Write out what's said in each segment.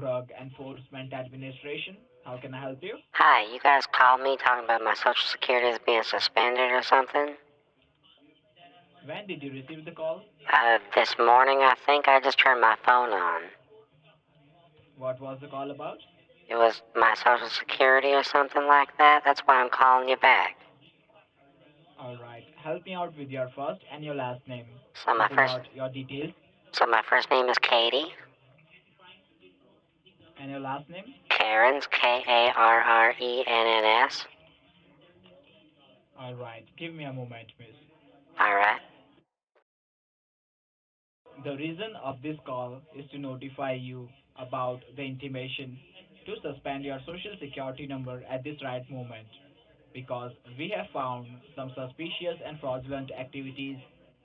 Drug Enforcement Administration. How can I help you? Hi, you guys called me talking about my social security is being suspended or something? When did you receive the call? This morning I think I just turned my phone on. What was the call about? It was my social security or something like that. That's why I'm calling you back. Alright, help me out with your first and your last name So to my pull first, out your details. so my first name is Katie. And your last name? Karen's Karrenns. Alright, give me a moment, miss. All right. The reason of this call is to notify you about the intimation to suspend your social security number at this right moment because we have found some suspicious and fraudulent activities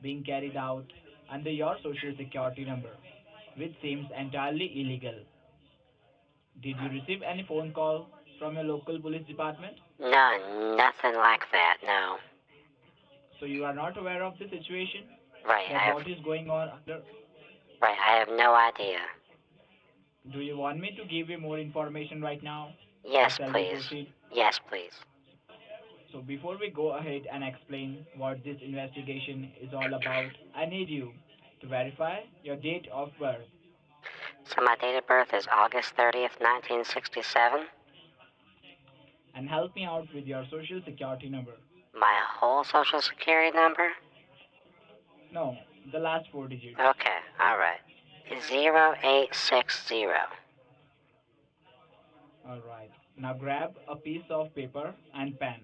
being carried out under your social security number, which seems entirely illegal. Did you receive any phone call from your local police department? No, nothing like that. No. So you are not aware of the situation Right. that what is going on under. I have no idea. Do you want me to give you more information right now, or Yes, shall we please. proceed? Yes, please. So before we go ahead and explain what this investigation is all about, I need you to verify your date of birth So my date of birth is August 30th, 1967. and help me out with your social security number. My whole social security number? No, the last four digits. Okay, alright. 0860. Alright. Now grab a piece of paper and pen.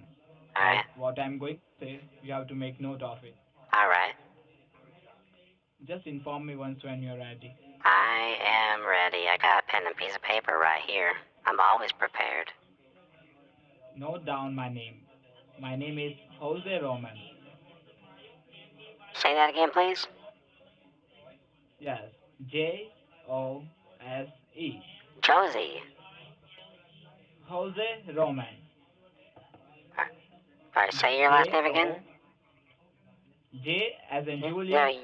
Like Alright, what I'm going to say, you have to make note of it. alright. Just inform me once when you're ready. I am ready. I got a pen and piece of paper right here. I'm always prepared. Note down my name. My name is Jose Roman. Say that again, please? Yes, Jose. Josie. Jose Roman. Alright, say your last J name again? O J as in No, Juliet.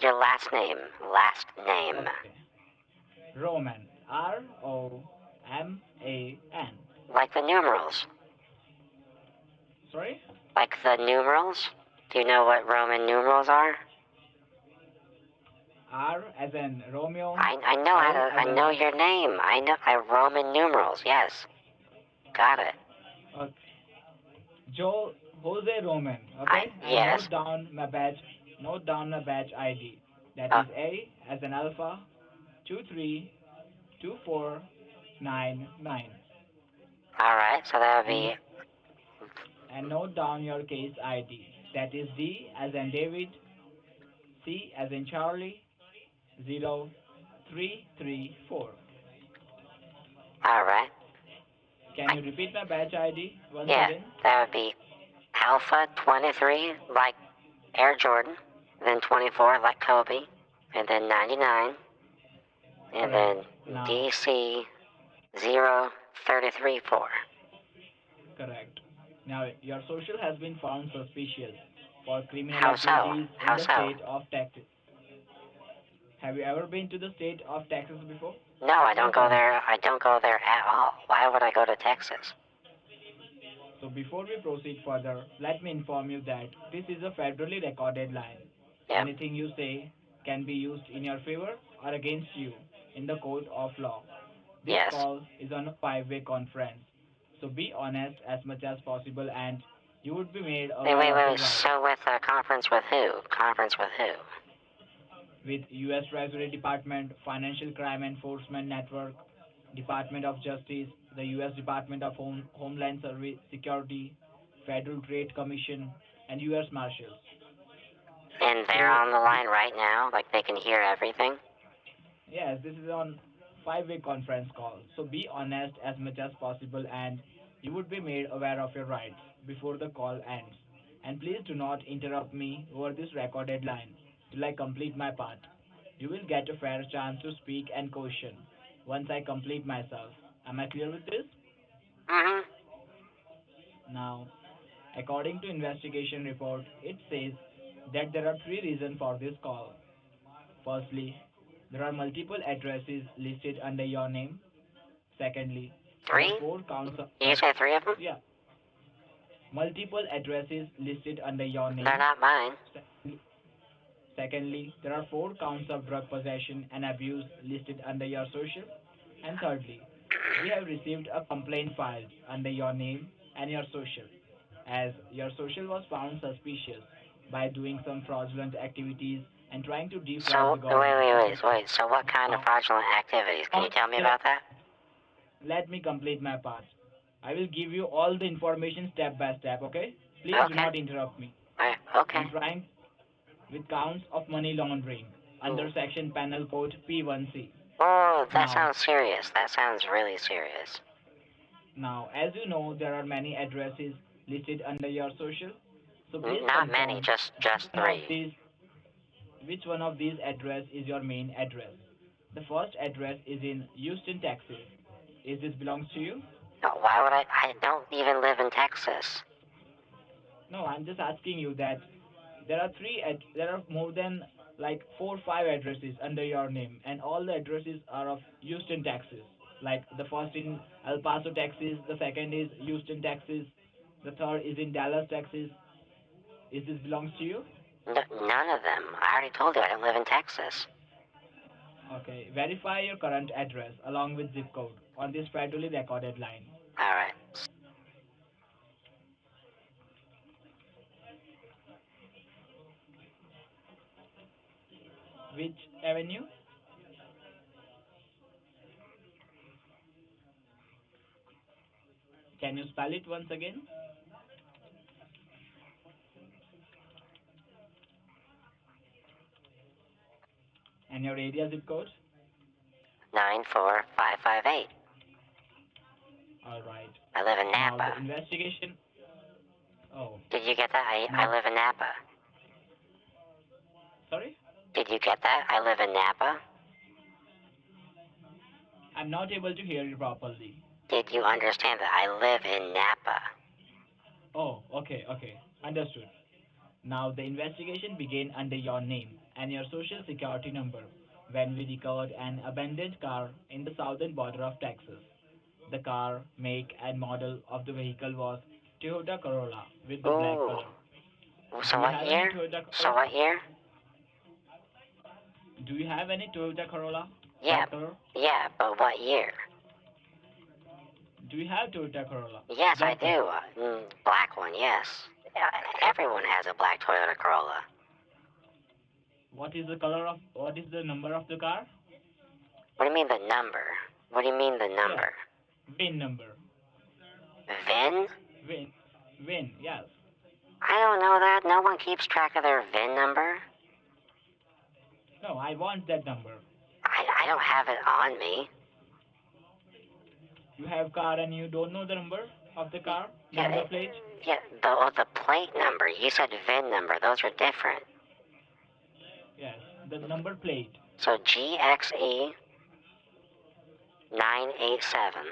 your last name. Last name. Okay. Roman. Roman. Like the numerals. Sorry? Like the numerals? Do you know what Roman numerals are? R as in Romeo. I know how O to, as I in know Oscar. your name. Roman numerals, yes. Got it. Okay. Jose Roman. Okay? And Yes. note down my badge. Note down my badge ID. That Uh, is A as in Alpha 232499. alright, so that would And be, note down your case ID. That is D as in David, C as in Charlie, 0334. alright. Can you repeat my batch ID once Yeah, again? that would be Alpha 23, like Air Jordan, then 24, like Kobe, and then 99, and Correct. then Now, DC 0334. correct. Now, your social has been found suspicious for criminal How so? activities in How the so? state of Texas. Have you ever been to the state of Texas before? No, I don't go there. I don't go there at all. Why would I go to Texas? So before we proceed further, let me inform you that this is a federally recorded line. Yeah. Anything you say can be used in your favor or against you in the court of law. This Yes. call is on a five-way conference. So be honest as much as possible and you would be made aware of your Wait. rights. So with a conference with who? Conference with who? With U.S. Treasury Department, Financial Crime Enforcement Network, Department of Justice, the U.S. Department of Homeland Security, Federal Trade Commission, and U.S. Marshals. And they're So, on the line right now, like they can hear everything. yes, this is on five-way conference call. So be honest as much as possible, and you would be made aware of your rights before the call ends. And please do not interrupt me over this recorded line till I complete my part. You will get a fair chance to speak and question once I complete myself. Am I clear with this? Mhm. Now, according to investigation report, it says that there are three reasons for this call. Firstly, there are multiple addresses listed under your name. Secondly, there are Three? four counts of You say three of them? yeah, multiple addresses listed under your They're name. not mine. Secondly, there are four counts of drug possession and abuse listed under your social. And thirdly, we have received a complaint filed under your name and your social, as your social was found suspicious by doing some fraudulent activities and trying to defraud So, the wait, government. wait, wait, wait. So, what kind of Now, fraudulent activities? Can you tell me about that? let me complete my part. I will give you all the information step by step, okay? Please do Okay. not interrupt me. Okay. I'm trying with counts of money laundering Hmm. under section penal code P1C. Oh, that Now, sounds serious. That sounds really serious. as you know, there are many addresses listed under your social. So please Not many, confirm which just one of three. these which one of these address is your main address. The first address is in Houston, Texas. Is this belongs to you? Why would I? I don't even live in Texas. No, I'm just asking you that there are more than like 4 or 5 addresses under your name, and all the addresses are of Houston, Texas. Like the first in El Paso, Texas, the second is Houston, Texas, the third is in Dallas, Texas. Is this belongs to you? None of them. I already told you I don't live in Texas. Okay, verify your current address along with zip code on this federally recorded line. All right. Which avenue? Can you spell it once again? And your area zip code? 94558. All right. I live in Now Napa. the investigation. Oh, Did you get that? I now live in Napa. sorry, Did you get that? I live in Napa. I'm not able to hear you properly. Did you understand that I live in Napa? Oh, okay, okay, understood. Now the investigation began under your name and your social security number when we recovered an abandoned car in the southern border of Texas. The car, make, and model of the vehicle was Toyota Corolla with the black Ooh. color. Do So you what have any year? Toyota So Corolla? what year? Do you have any Toyota Corolla? Yeah. Black color? Yeah, but what year? Do you have Toyota Corolla? Yes, I Black color. do. Black one, yes. Everyone has a black Toyota Corolla. What is the number of the car? What do you mean the number? What do you mean the Yes, number? VIN number. VIN? VIN. VIN, yes. I don't know that. No one keeps track of their VIN number. No, I want that number. I don't have it on me. You have car and you don't know the number of the car? Yeah, Number plate? yeah. The plate number. You said VIN number. Those are different. Yes, the number plate. So GXE 987.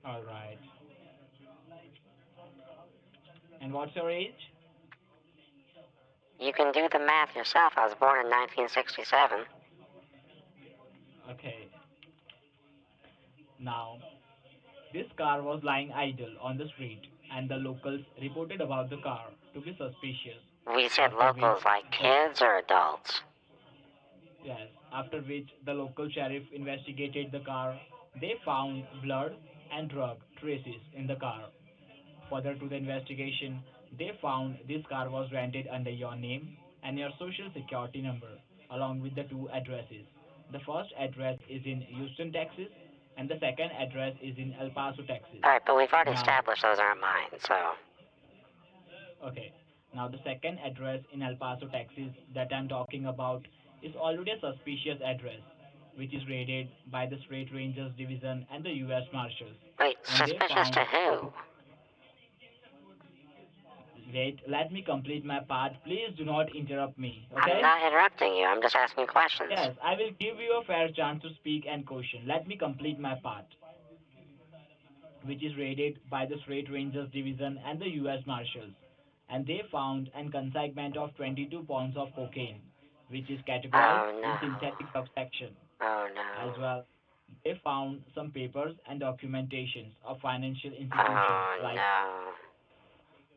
Alright. And what's your age? You can do the math yourself. I was born in 1967. Okay. Now, this car was lying idle on the street and the locals reported about the car to be suspicious. We said After which locals like the kids or adults. Yes, after which the local sheriff investigated the car. They found blood and drug traces in the car. Further to the investigation, they found this car was rented under your name and your social security number, along with the two addresses. The first address is in Houston, Texas, and the second address is in El Paso, Texas. Alright, but we've already Now, established those aren't mine, so. okay, now the second address in El Paso, Texas that I'm talking about is already a suspicious address, which is raided by the State Rangers Division and the U.S. Marshals. Wait, And they suspicious found to who? Wait, let me complete my part. Please do not interrupt me, I'm okay? not interrupting you, I'm just asking questions. Yes, I will give you a fair chance to speak and question. Let me complete my part, which is raided by the State Rangers Division and the U.S. Marshals. And they found an consignment of 22 pounds of cocaine which is categorized Oh in no. synthetic subsection. Oh As no. well, they found some papers and documentations of financial institutions Oh like no.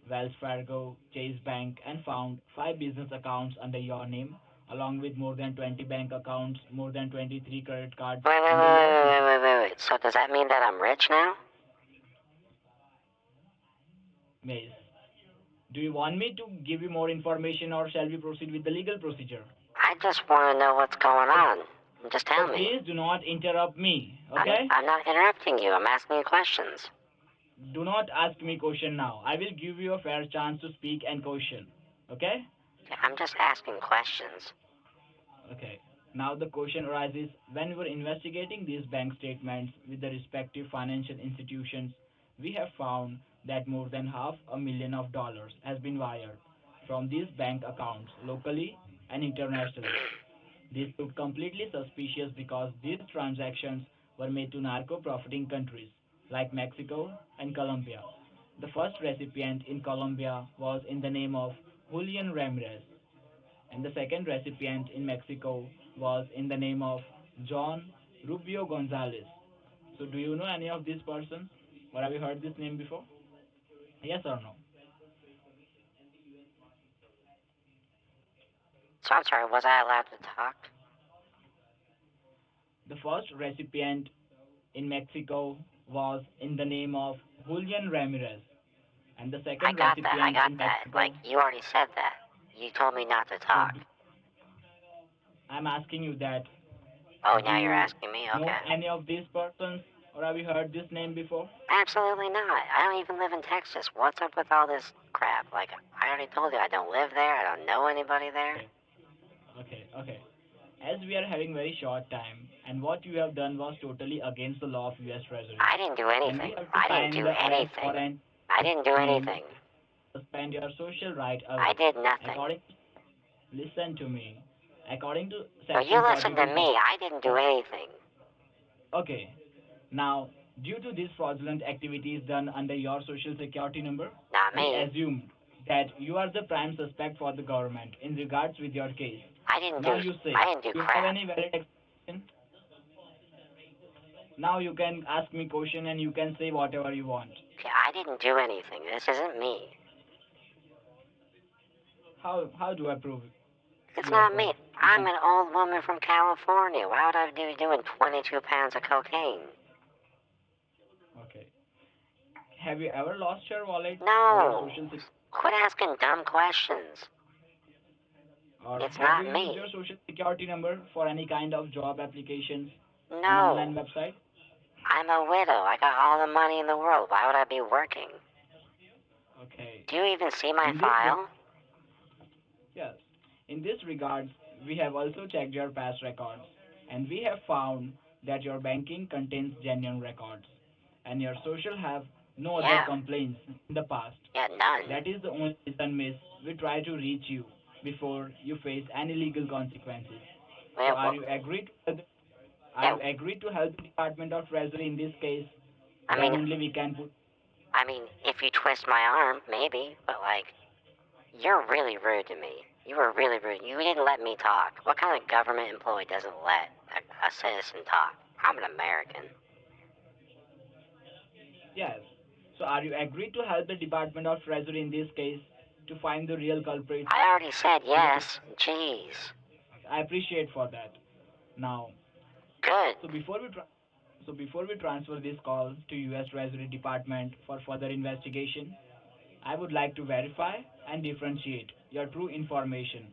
Wells Fargo, Chase Bank, and found five business accounts under your name, along with more than 20 bank accounts, more than 23 credit cards Wait, wait, wait, under your wait, wait, social. wait, wait, wait. So does that mean that I'm rich now? Maze. Do you want me to give you more information or shall we proceed with the legal procedure? I just want to know what's going So, on. Just so tell me. please do not interrupt me, I'm, okay? I'm not interrupting you. I'm asking you questions. Do not ask me question now. I will give you a fair chance to speak and question, okay? I'm just asking questions. Okay. Now the question arises when we were investigating these bank statements with the respective financial institutions, we have found that more than half a million of dollars has been wired from these bank accounts locally and internationally. This looked completely suspicious because these transactions were made to narco profiting countries like Mexico and Colombia. The first recipient in Colombia was in the name of Julian Ramirez, and the second recipient in Mexico was in the name of John Rubio Gonzalez. So, do you know any of these persons? Or have you heard this name before? Yes or no? So I'm sorry, was I allowed to talk? The first recipient in Mexico was in the name of Julian Ramirez, and the I second got that. I recipient got in that. Like, Mexico. you already said that. You told me not to So, talk. I'm asking you that. Oh, Do now you're you asking me? know Okay. any of these persons, or have you heard this name before? Absolutely not. I don't even live in Texas. What's up with all this crap? Like, I already told you I don't live there. I don't know anybody there. Okay, okay. As we are having very short time, and what you have done was totally against the law of U.S. Treasury, I didn't do then we anything. have to I didn't sign do the arrest anything. warrant I didn't do and anything. suspend your social right I away. did nothing. According, listen to me. According to No, you Section listen to 42 of me. I didn't do anything. okay, now due to these fraudulent activities done under your social security number, Not we me. assumed that you are the prime suspect for the government in regards with your case. I didn't Now do. you say, I didn't do you have crap. any valid explanation? Now you can ask me question and you can say whatever you want. Okay, I didn't do anything. This isn't me. How do I prove It's your not me. point? You I'm can. an old woman from California. Why would I be doing 22 pounds of cocaine? Okay. Have you ever lost your wallet or your No. social security? Quit asking dumb questions. Or It's have you not used me. your social security number for any kind of job applications on No. online website? I'm a widow. I got all the money in the world. Why would I be working? Okay. Do you even see my In this file? yes. In this regard, we have also checked your past records and we have found that your banking contains genuine records and your social have no other Yeah. complaints in the past. Yeah, none. That is the only reason, miss, we try to reach you before you face any legal consequences. So Yeah, are well, you agreed to are yeah, you agreed to help the Department of Treasury in this case? I Then mean, only we can put. if you twist my arm, maybe, but like, you're really rude to me. You were really rude. You didn't let me talk. What kind of government employee doesn't let a citizen talk? I'm an American. Yes. So are you agreed to help the Department of Treasury in this case to find the real culprits? I already said To the, yes. Jeez. I appreciate for that. Now, Good. so before we transfer this call to U.S. Treasury Department for further investigation, I would like to verify and differentiate your true information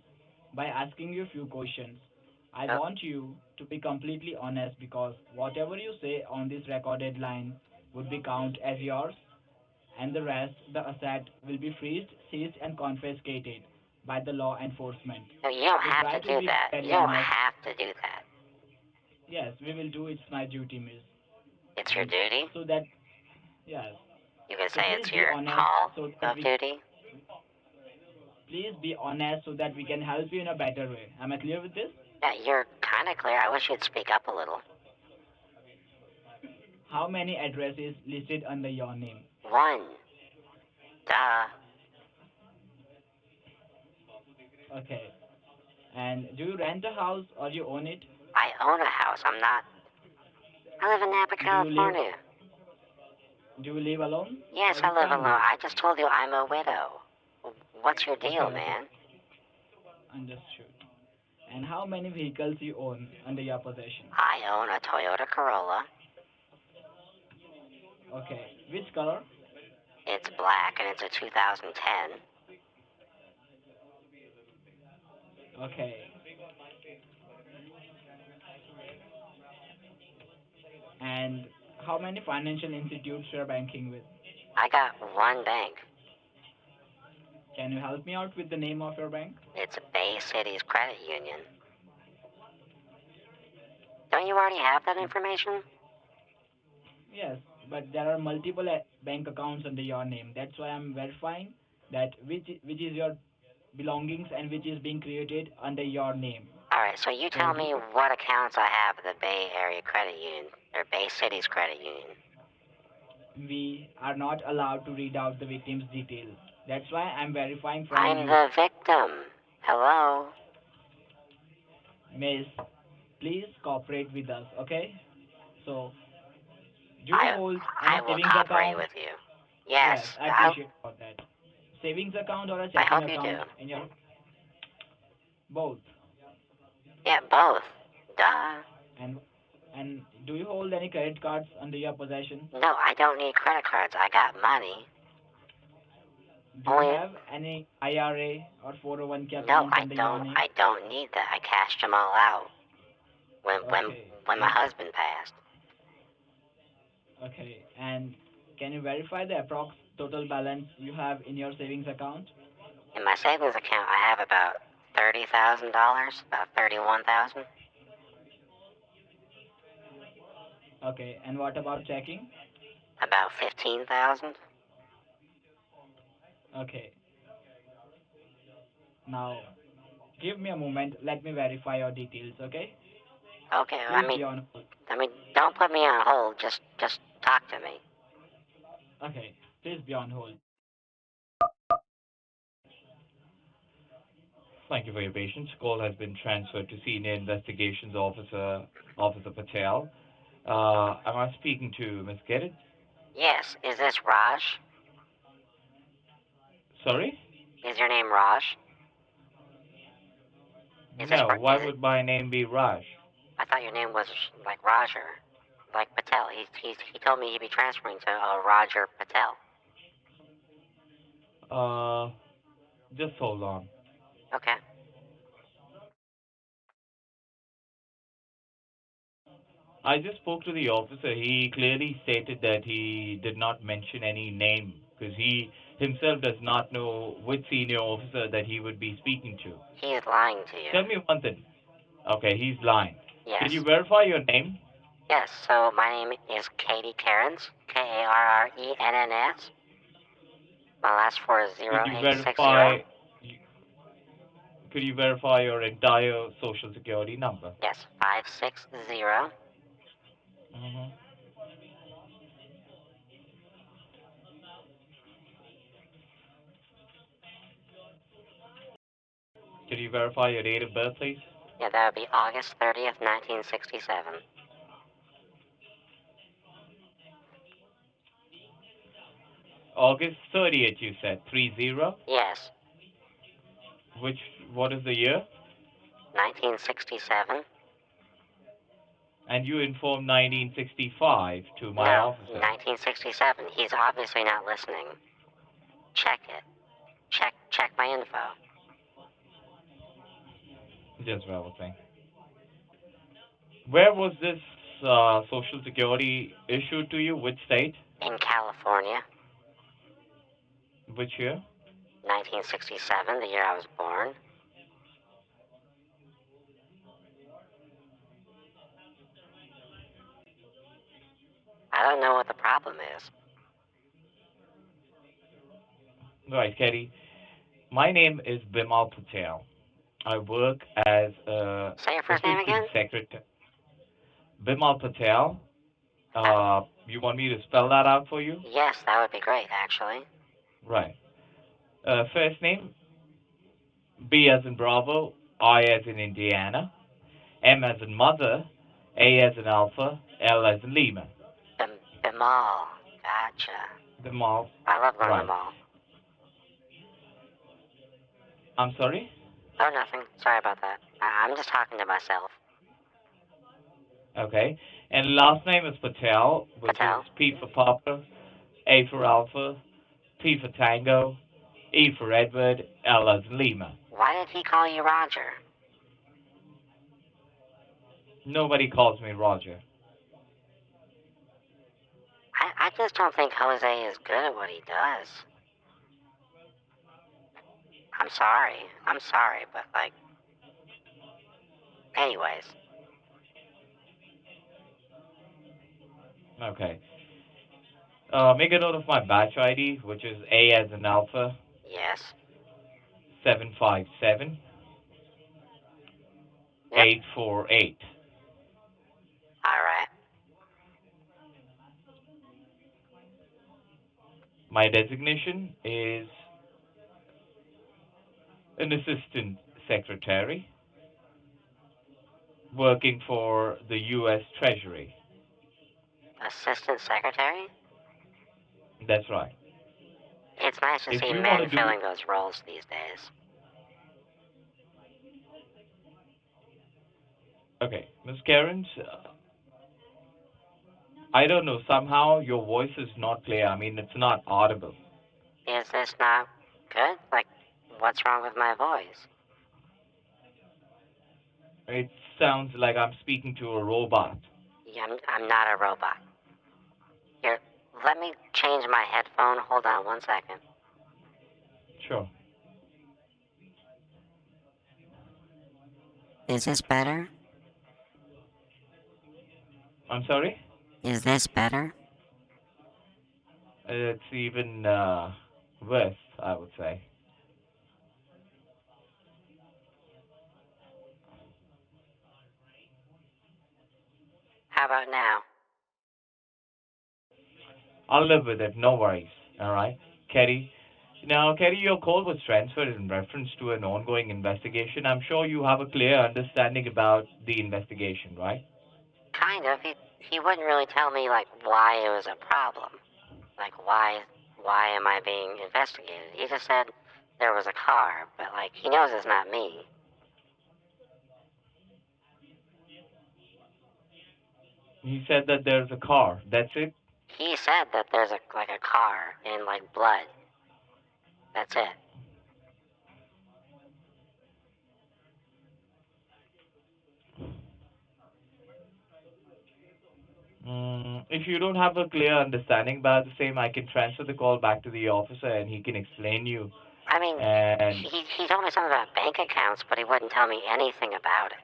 by asking you a few questions. I Uh, want you to be completely honest because whatever you say on this recorded line would be count as yours and the rest, the asset, will be freezed, seized and confiscated by the law enforcement. no, you don't So have to try to do be that. You very don't honest. have to do that. Yes, we will do. It's my duty, miss. It's your And duty. so that, yes. You can So say please it's be your honest call so that of we duty. please be honest so that we can help you in a better way. Am I clear with this? Yeah, you're kind of clear. I wish you'd speak up a little. How many addresses listed under your name? One. Duh. Okay. And do you rent a house or you own it? I own a house. I'm not. I live in Napa, Do you live California. do you live alone Yes, or I with live alone. family? I just told you I'm a widow. What's your deal, Okay, okay, man? understood. And how many vehicles you own under your possession? I own a Toyota Corolla. Okay, which color? It's black and it's a 2010. Okay, and how many financial institutes you are banking with? I got one bank. Can you help me out with the name of your bank? It's Bay City's credit union. Don't you already have that information? Yes, but there are multiple bank accounts under your name. That's why I'm verifying that which is your belongings and which is being created under your name. Alright, so you So tell me what accounts I have at the Bay Area Credit Union, or Bay City's credit union. we are not allowed to read out the victim's details. That's why I'm verifying from I'm you. the victim. Hello? Miss, please cooperate with us, okay? So, do you I hold I any will savings cooperate account? with you. Yes, Yes, I appreciate about that. Savings account or a I checking hope you account do. in your both. Yeah, both. Duh. And do you hold any credit cards under your possession? No, I don't need credit cards. I got money. Do you Only have any IRA or 401k no, accounts under your name? I don't need that. I cashed them all out when when Okay. when my And husband passed. okay. And can you verify the approx total balance you have in your savings account? In my savings account, I have about $30,000, about 31,000, Okay. And what about checking? about 15,000. Okay. Now, give me a moment. Let me verify your details, okay? Okay, Please be on hold. don't put me on hold. Just talk to me. Okay. Please be on hold. Thank you for your patience. Call has been transferred to Senior Investigations Officer, Officer Patel. Am I speaking to Ms. Geddes? Yes, is this Raj? Sorry? Is your name Raj? No, why Is it? would my name be Raj? I thought your name was like Roger, like Patel. He told me he'd be transferring to Roger Patel. Uh, just hold on. Okay. I just spoke to the officer. He clearly stated that he did not mention any name because he himself does not know which senior officer that he would be speaking to. He is lying to you. Tell me one thing. Okay, he's lying. Can you Yes. verify your name? Yes, so my name is Katie Cairns, Karrenns. My last four is Could you 0860. verify could you verify your entire social security number? Yes, 560. hmm Could you verify your date of birth, please? Yeah, that would be August 30th, 1967. August 30th, you said 30. Yes, Which what is the year? 1967. And you informed 1965 to my No, officer. 1967. He's obviously not listening. Check it. Check my info. Just bear with me. Where was this social security issued to you? Which state? In California, Which year? 1967, the year I was born. I don't know what the problem is. Right, Katie. My name is Bimal Patel. I work as Say your first name assistant again? secretary. Bimal Patel. That, You want me to spell that out for you? yes, that would be great, actually. Right. First name B as in Bravo. I as in Indiana, M as in mother, A as in alpha, L as in Lima. The mall. Gotcha. The mall. I love going to the Right. mall. I'm sorry? Oh, nothing. Sorry about that. I'm just talking to myself. Okay. And last name is Patel, which is Patel. P for Papa, A for Alpha, T for Tango, E for Edward, L as in Lima. Why did he call you Roger? Nobody calls me Roger. I just don't think Jose is good at what he does. I'm sorry. I'm sorry, but like, anyways. Okay. Make a note of my batch ID, which is A as in Alpha, Yes. 757 Yep. 848. All right. My designation is an assistant secretary working for the U.S. Treasury. Assistant secretary? That's right. It's nice to If see you want to men do, filling those roles these days. okay, Miss Karen, I don't know, somehow your voice is not clear. I mean, it's not audible. Is this not good? Like, what's wrong with my voice? It sounds like I'm speaking to a robot. Yeah, I'm not a robot. Here, let me change my headphone. Hold on 1 second. Sure. Is this better? I'm sorry? Is this better? It's even worse, I would say. How about now? I'll live with it, no worries. All right? Kerry, now, Kerry, your call was transferred in reference to an ongoing investigation. I'm sure you have a clear understanding about the investigation, right? Kind of. He wouldn't really tell me like why it was a problem. Like why am I being investigated? He just said there was a car, but like he knows it's not me. He said that there's a car. That's it? He said that there's a car in like blood. That's it. If you don't have a clear understanding about the same, I can transfer the call back to the officer and he can explain you. I mean, And he told me something about bank accounts, but he wouldn't tell me anything about it.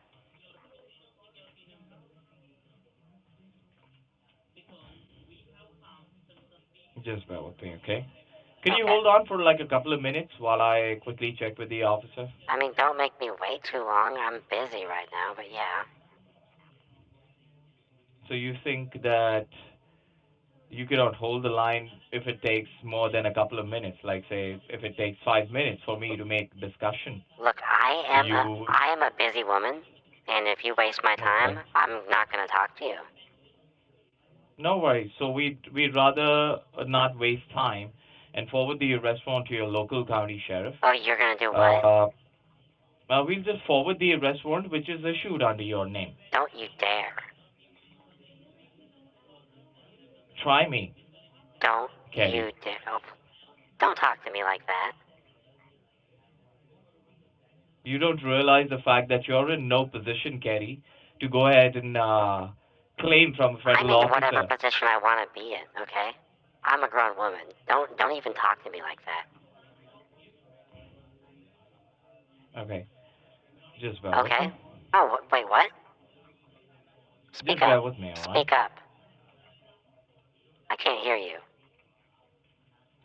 just bear with me, okay? Can you Okay. hold on for like a couple of minutes while I quickly check with the officer? I mean, don't make me wait too long. I'm busy right now, but yeah. So you think that you cannot hold the line if it takes more than a couple of minutes, like say if it takes 5 minutes for me to make discussion, Look, you I am a busy woman, and if you waste my okay? time, I'm not gonna talk to you. No worries. So we'd rather not waste time and forward the arrest warrant to your local county sheriff. Oh, you're gonna do what? Uh, we'll just forward the arrest warrant, which is issued under your name. Don't you dare. Try me, Don't Kerry. you dare. Oh, don't talk to me like that. You don't realize the fact that you're in no position, Kerry, to go ahead and claim from a I'm federal in whatever officer. position I want to be in, okay? I'm a grown woman. Don't even talk to me like that. Okay, just bear with Okay? me. Oh, wait, what? Speak Just up. bear with me, all right? Speak up. I can't hear you.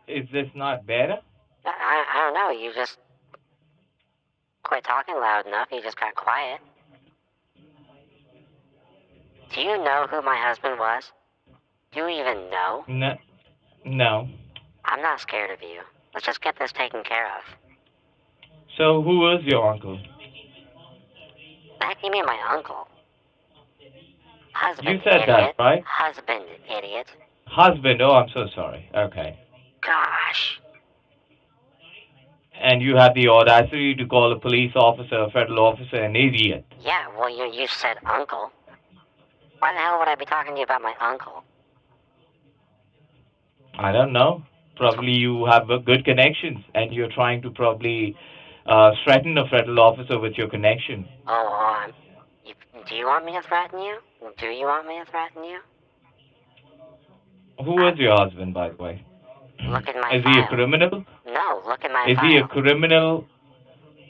Is this not better? I don't know. You just quit talking loud enough. You just got quiet. Do you know who my husband was? Do you even know? No, no. I'm not scared of you. Let's just get this taken care of. So who is your uncle? You mean my uncle? You Husband, said that, idiot. right? Husband, idiot. Husband. Oh, I'm so sorry. Okay. Gosh. And you had the audacity to call a police officer, a federal officer, an idiot. Yeah, well, you said uncle. Why the hell would I be talking to you about my uncle? I don't know. It's, Probably you have good connections, and you're trying to probably threaten a federal officer with your connection. oh, you, do you want me to threaten you? Do you want me to threaten you? Who is your husband, by the way? Look at my Is he a file. criminal? No, look at my Is he a file. criminal?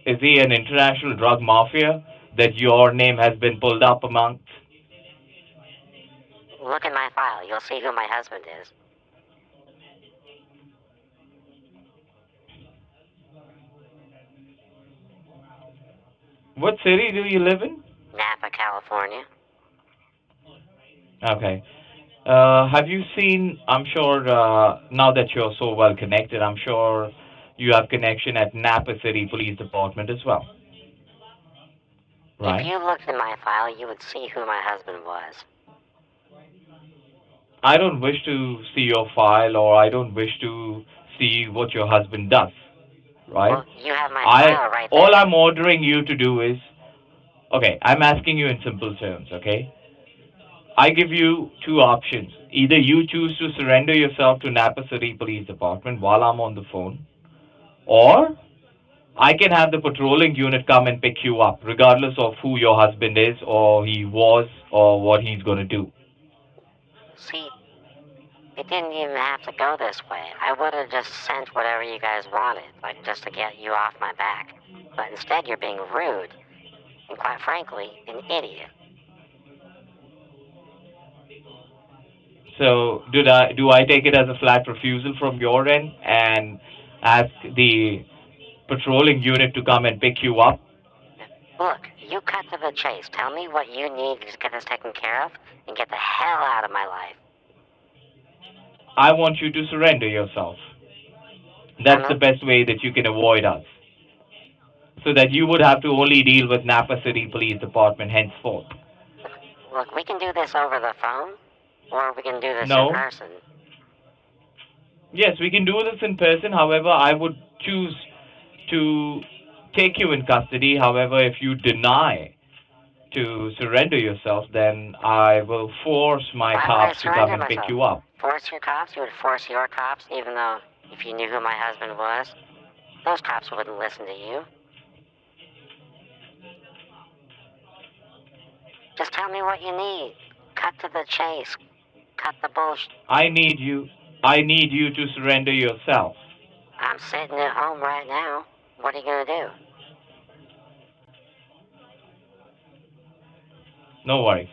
Is he an international drug mafia that your name has been pulled up amongst? Look at my file. You'll see who my husband is. What city do you live in? Napa, California. Okay. Have you seen? I'm sure now that you're so well connected, I'm sure you have connection at Napa City Police Department as well, If right? you looked in my file, you would see who my husband was. I don't wish to see your file, or I don't wish to see what your husband does, right? Well, you have my I file right All there. I'm ordering you to do is, okay, I'm asking you in simple terms, okay? I give you two options. Either you choose to surrender yourself to Napa City Police Department while I'm on the phone, or I can have the patrolling unit come and pick you up, regardless of who your husband is, or he was, or what he's going to do. See, it didn't even have to go this way. I would have just sent whatever you guys wanted, like just to get you off my back. But instead, you're being rude, and quite frankly, an idiot. So, do I take it as a flat refusal from your end and ask the patrolling unit to come and pick you up? Look, you cut to the chase. Tell me what you need to get this taken care of, and get the hell out of my life. I want you to surrender yourself. I'm That's the best way that you can avoid us. So that you would have to only deal with Napa City Police Department henceforth. look. We can do this over the phone, or we can do this in No? person. Yes, we can do this in person. However, I would choose to take you in custody. However, if you deny to surrender yourself, then I will force my Why would I cops to come surrender and pick myself? you up. Force your cops? You would force your cops, even though if you knew who my husband was, those cops wouldn't listen to you. Just tell me what you need. Cut to the chase. Cut the bullshit. I need you. I need you to surrender yourself. I'm sitting at home right now. What are you gonna do? No worries.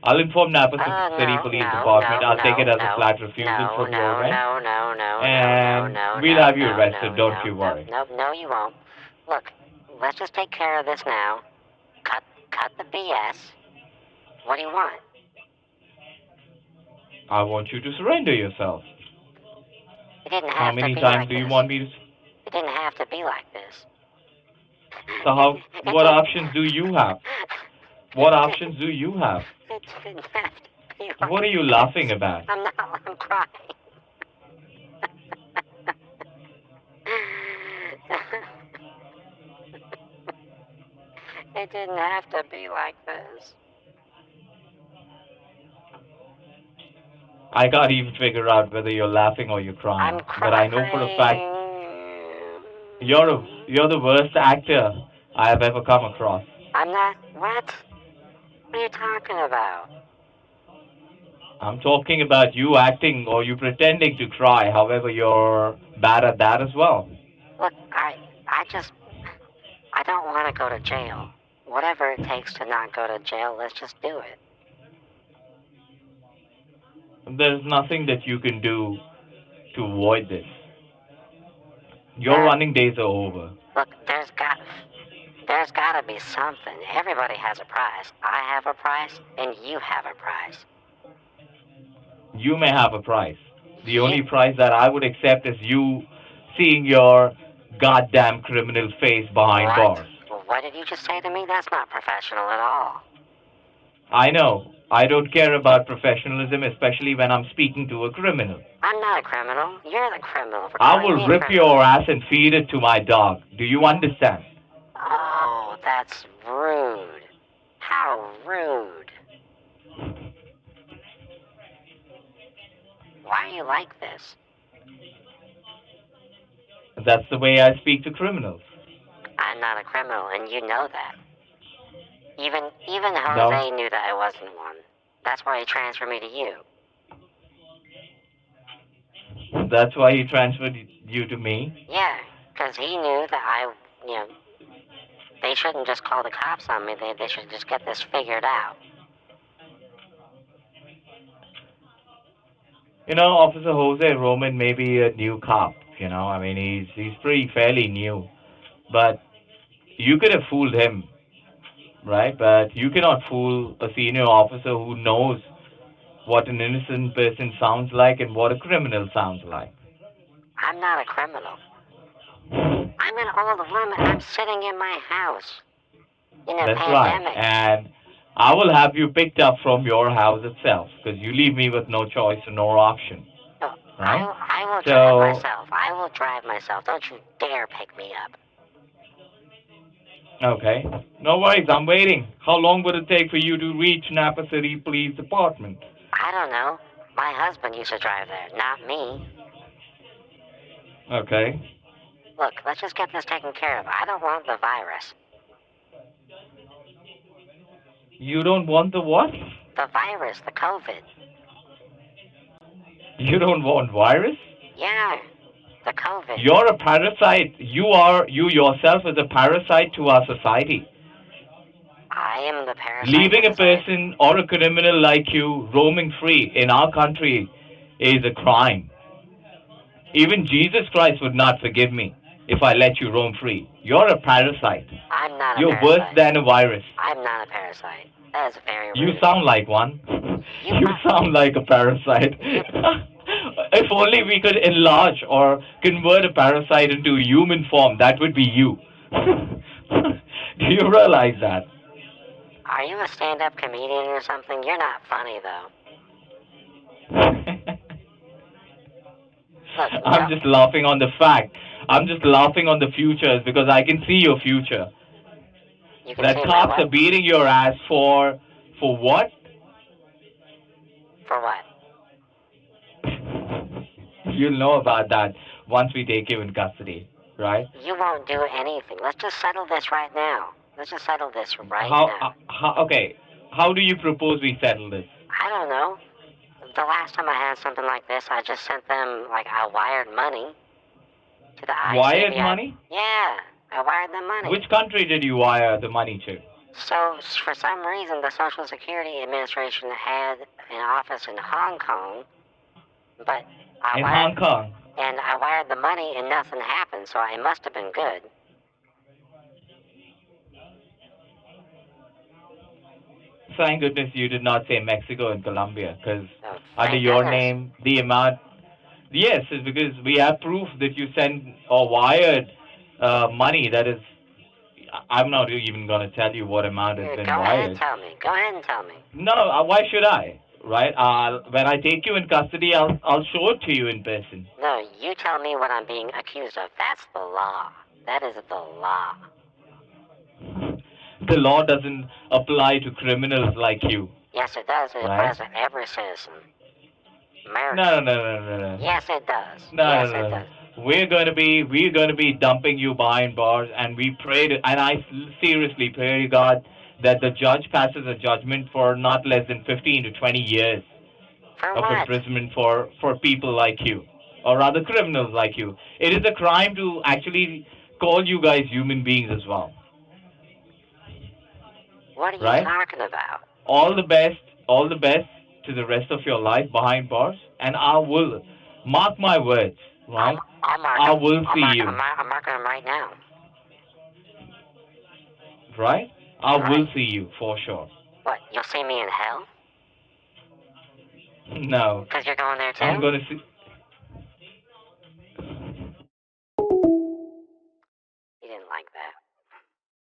I'll inform Napa City No, Police no, Department. no, I'll take it no, as a no, flat refusal no, from your no, end, no, no, no, no, no, and no, we'll no, have you no, arrested. no, Don't no, you no, worry. no, no, you won't. Look, let's just take care of this now. Cut the BS. What do you want? I want you to surrender yourself. It didn't How have to many be times like do you this. want me to? It didn't have to be like this. So It, how? it What didn't. options do you have? It What didn't. options do you have? It didn't have to be What are like you laughing this. about? I'm not. I'm crying. It didn't have to be like this. I can't even figure out whether you're laughing or you're I'm crying. But I know for a fact crying. you're the worst actor I have ever come across. I'm not. What? What are you talking about? I'm talking about you acting or you pretending to cry. However, you're bad at that as well. Look, I just, I don't want to go to jail. Whatever it takes to not go to jail, let's just do it. There's nothing that you can do to avoid this. Your There, running days are over. look, there's gotta be something. Everybody has a price. I have a price, and you have a price. You may have a price. The You, only price that I would accept is you seeing your goddamn criminal face behind what? bars. What did you just say to me? That's not professional at all. I know. I don't care about professionalism, especially when I'm speaking to a criminal. I'm not a criminal. You're the criminal for I calling will me a rip criminal. your ass and feed it to my dog. Do you understand? Oh, that's rude. How rude. Why are you like this? That's the way I speak to criminals. I'm not a criminal, and you know that. Even No, Jose knew that I wasn't one. That's why he transferred me to you. that's why he transferred you to me. Yeah, because he knew that you know, they shouldn't just call the cops on me. They should just get this figured out. Officer Jose Roman may be a new cop. I mean, he's pretty fairly new, but you could have fooled him, right? But you cannot fool a senior officer who knows what an innocent person sounds like and what a criminal sounds like. I'm not a criminal. I'm an old woman. I'm sitting in my house in a That's right. pandemic. And I will have you picked up from your house itself because you leave me with no choice or no option, Oh, right? I will drive So, myself. I will drive myself. Don't you dare pick me up. okay. No worries. I'm waiting. How long would it take for you to reach Napa City Police Department? I don't know. My husband used to drive there, not me. Okay. Look, let's just get this taken care of. I don't want the virus. You don't want the what? The virus, the COVID. You don't want virus? Yeah, the COVID. You're a parasite. You yourself is a parasite to our society. I am the parasite. Leaving a person or a criminal like you roaming free in our country is a crime. Even Jesus Christ would not forgive me if I let you roam free. You're a parasite. I'm not a You're parasite. worse than a virus. I'm not a parasite. That is very rude. You sound like one. You You sound like a parasite. If only we could enlarge or convert a parasite into a human form, that would be you. Do you realize that? Are you a stand-up comedian or something? You're not funny, though. Look, I'm just laughing on the fact. I'm just laughing on the futures because I can see your future. You can That see cops my are beating your ass for what? For what? You'll know about that once we take you in custody, right? You won't do anything. Let's just settle this right now. Let's just settle this right now. Okay, how do you propose we settle this? I don't know. The last time I had something like this, I just sent them, I wired money to the ICBI. Wired money? Yeah, I wired them money. Which country did you wire the money to? So, for some reason, the Social Security Administration had an office in Hong Kong, but In Hong Kong? And I wired the money and nothing happened, so it must have been good. Thank goodness you did not say Mexico and Colombia, because under thank your goodness. name, the amount. Yes, it's because we have proof that you sent or wired money that is. I'm not even going to tell you what amount has been Go ahead wired. and tell me. Go ahead and tell me. No, why should I? Right? When I take you in custody, I'll show it to you in person. No, you tell me what I'm being accused of. That's the law. That is the law. The law doesn't apply to criminals like you. Yes, it does. It applies to every citizen. America. No. Yes, it does. No, yes, no. it does. We're going to be dumping you behind bars, and we pray to, and I seriously pray to God that the judge passes a judgment for not less than 15 to 20 years of imprisonment for people like you, or rather criminals like you. It is a crime to actually call you guys human beings as well. What are you talking about? All the best to the rest of your life behind bars, and I will mark my words, right? I will see you. I'm marking them right now. Right? I will see you for sure. What? You'll see me in hell? No. Because you're going there too? I'm gonna see.